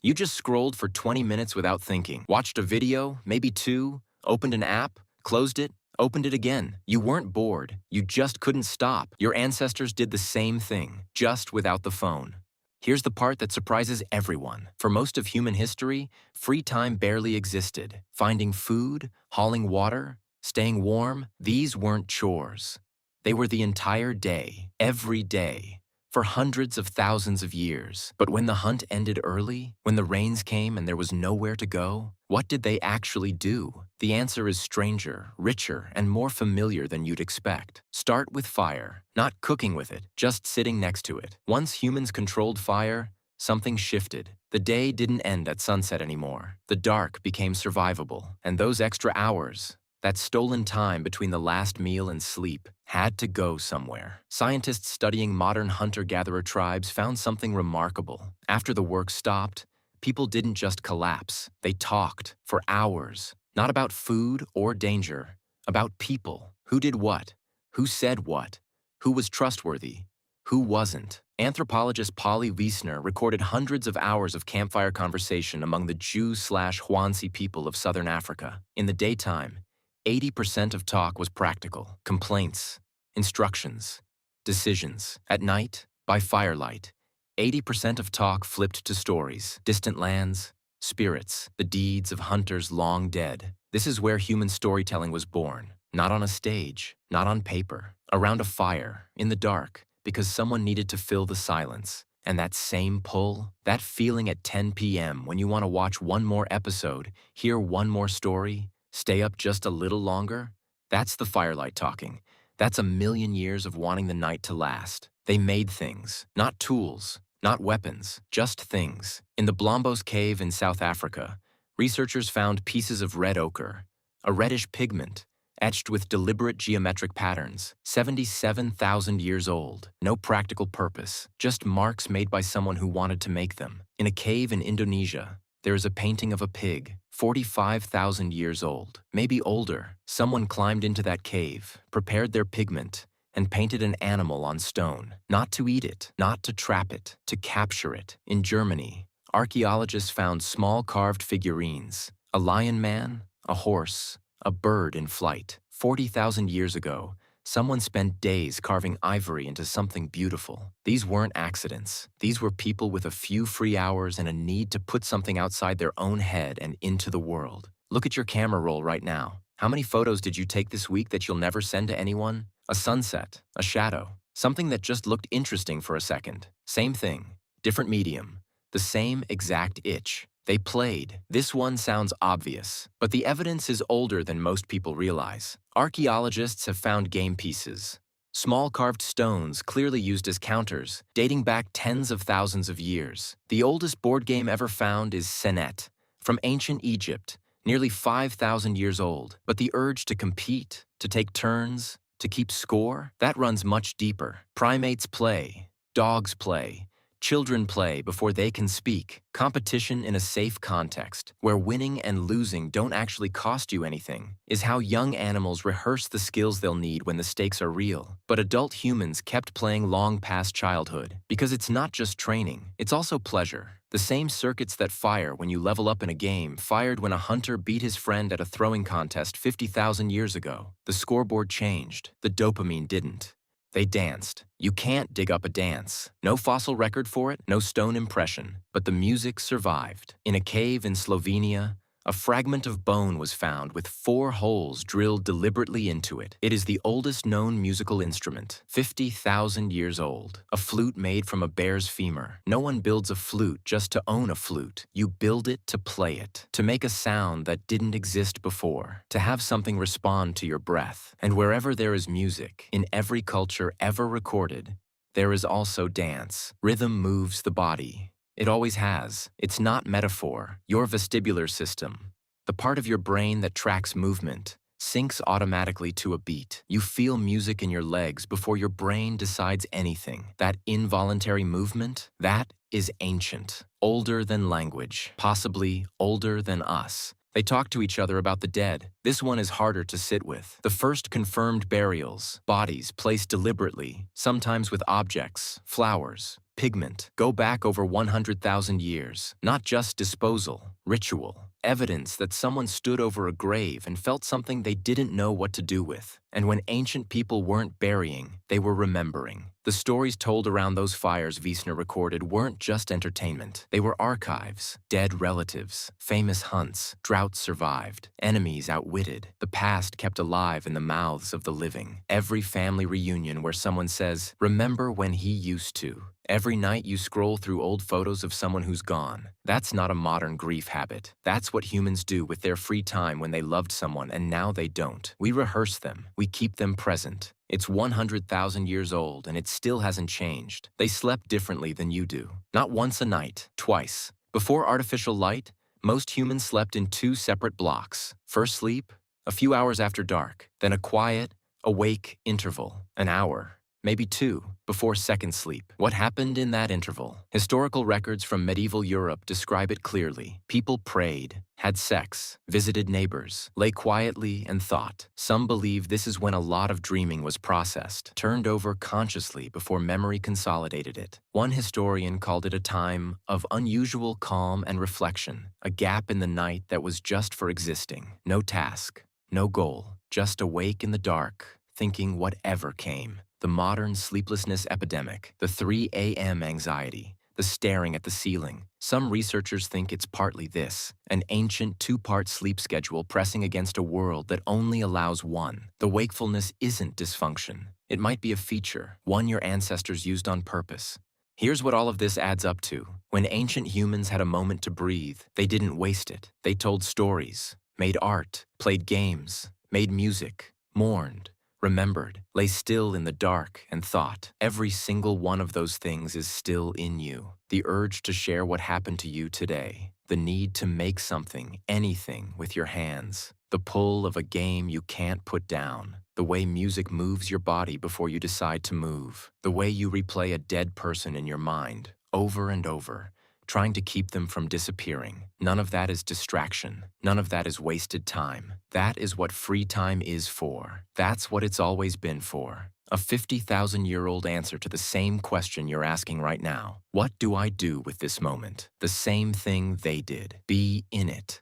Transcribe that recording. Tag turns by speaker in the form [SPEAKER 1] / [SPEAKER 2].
[SPEAKER 1] You just scrolled for 20 minutes without thinking, watched a video, maybe two, opened an app, closed it, opened it again. You weren't bored, you just couldn't stop. Your ancestors did the same thing, just without the phone. Here's the part that surprises everyone. For most of human history, free time barely existed. Finding food, hauling water, staying warm, these weren't chores. They were the entire day, every day, for hundreds of thousands of years. But when the hunt ended early, when the rains came and there was nowhere to go, what did they actually do? The answer is stranger, richer, and more familiar than you'd expect. Start with fire, not cooking with it, just sitting next to it. Once humans controlled fire, something shifted. The day didn't end at sunset anymore. The dark became survivable, and those extra hours, that stolen time between the last meal and sleep, had to go somewhere. Scientists studying modern hunter-gatherer tribes found something remarkable. After the work stopped, people didn't just collapse. They talked for hours, not about food or danger, about people. Who did what? Who said what? Who was trustworthy? Who wasn't? Anthropologist Polly Wiesner recorded hundreds of hours of campfire conversation among the Jew/Huansi people of southern Africa. In the daytime, 80% of talk was practical, complaints, instructions, decisions. At night, by firelight, 80% of talk flipped to stories, distant lands, spirits, the deeds of hunters long dead. This is where human storytelling was born, not on a stage, not on paper, around a fire, in the dark, because someone needed to fill the silence. And that same pull, that feeling at 10 p.m. when you want to watch one more episode, hear one more story, stay up just a little longer? That's the firelight talking. That's a million years of wanting the night to last. They made things, not tools, not weapons, just things. In the Blombos Cave in South Africa, researchers found pieces of red ochre, a reddish pigment, etched with deliberate geometric patterns, 77,000 years old. No practical purpose, just marks made by someone who wanted to make them. In a cave in Indonesia, there is a painting of a pig, 45,000 years old, maybe older. Someone climbed into that cave, prepared their pigment, and painted an animal on stone. Not to eat it, not to trap it, to capture it. In Germany, archaeologists found small carved figurines, a lion man, a horse, a bird in flight. 40,000 years ago, someone spent days carving ivory into something beautiful. These weren't accidents. These were people with a few free hours and a need to put something outside their own head and into the world. Look at your camera roll right now. How many photos did you take this week that you'll never send to anyone? A sunset, a shadow, something that just looked interesting for a second. Same thing, different medium, the same exact itch. They played. This one sounds obvious, but the evidence is older than most people realize. Archaeologists have found game pieces, small carved stones clearly used as counters, dating back tens of thousands of years. The oldest board game ever found is Senet, from ancient Egypt, nearly 5,000 years old. But the urge to compete, to take turns, to keep score, that runs much deeper. Primates play, dogs play, children play before they can speak. Competition in a safe context, where winning and losing don't actually cost you anything, is how young animals rehearse the skills they'll need when the stakes are real. But adult humans kept playing long past childhood, because it's not just training, it's also pleasure. The same circuits that fire when you level up in a game fired when a hunter beat his friend at a throwing contest 50,000 years ago. The scoreboard changed, the dopamine didn't. They danced. You can't dig up a dance. No fossil record for it, no stone impression. But the music survived. In a cave in Slovenia, a fragment of bone was found with 4 holes drilled deliberately into it. It is the oldest known musical instrument, 50,000 years old. A flute made from a bear's femur. No one builds a flute just to own a flute. You build it to play it, to make a sound that didn't exist before, to have something respond to your breath. And wherever there is music, in every culture ever recorded, there is also dance. Rhythm moves the body. It always has. It's not metaphor. Your vestibular system, the part of your brain that tracks movement, syncs automatically to a beat. You feel music in your legs before your brain decides anything. That involuntary movement, that is ancient, older than language, possibly older than us. They talk to each other about the dead. This one is harder to sit with. The first confirmed burials, bodies placed deliberately, sometimes with objects, flowers, pigment. Go back over 100,000 years. Not just disposal, ritual. Evidence that someone stood over a grave and felt something they didn't know what to do with. And when ancient people weren't burying, they were remembering. The stories told around those fires Wiesner recorded weren't just entertainment. They were archives. Dead relatives, famous hunts, droughts survived, enemies outwitted. The past kept alive in the mouths of the living. Every family reunion where someone says, "Remember when he used to." Every night you scroll through old photos of someone who's gone. That's not a modern grief habit. That's what humans do with their free time when they loved someone and now they don't. We rehearse them. We keep them present. It's 100,000 years old and it still hasn't changed. They slept differently than you do. Not once a night, twice. Before artificial light, most humans slept in 2 separate blocks. First sleep, a few hours after dark. Then a quiet, awake interval, an hour. Maybe 2, before second sleep. What happened in that interval? Historical records from medieval Europe describe it clearly. People prayed, had sex, visited neighbors, lay quietly and thought. Some believe this is when a lot of dreaming was processed, turned over consciously before memory consolidated it. One historian called it a time of unusual calm and reflection, a gap in the night that was just for existing. No task, no goal, just awake in the dark, thinking whatever came. The modern sleeplessness epidemic, the 3 a.m. anxiety, the staring at the ceiling. Some researchers think it's partly this, an ancient 2-part sleep schedule pressing against a world that only allows one. The wakefulness isn't dysfunction. It might be a feature, one your ancestors used on purpose. Here's what all of this adds up to. When ancient humans had a moment to breathe, they didn't waste it. They told stories, made art, played games, made music, mourned, remembered, lay still in the dark and thought. Every single one of those things is still in you. The urge to share what happened to you today. The need to make something, anything, with your hands. The pull of a game you can't put down. The way music moves your body before you decide to move. The way you replay a dead person in your mind, over and over, trying to keep them from disappearing. None of that is distraction. None of that is wasted time. That is what free time is for. That's what it's always been for. A 50,000-year-old answer to the same question you're asking right now. What do I do with this moment? The same thing they did. Be in it.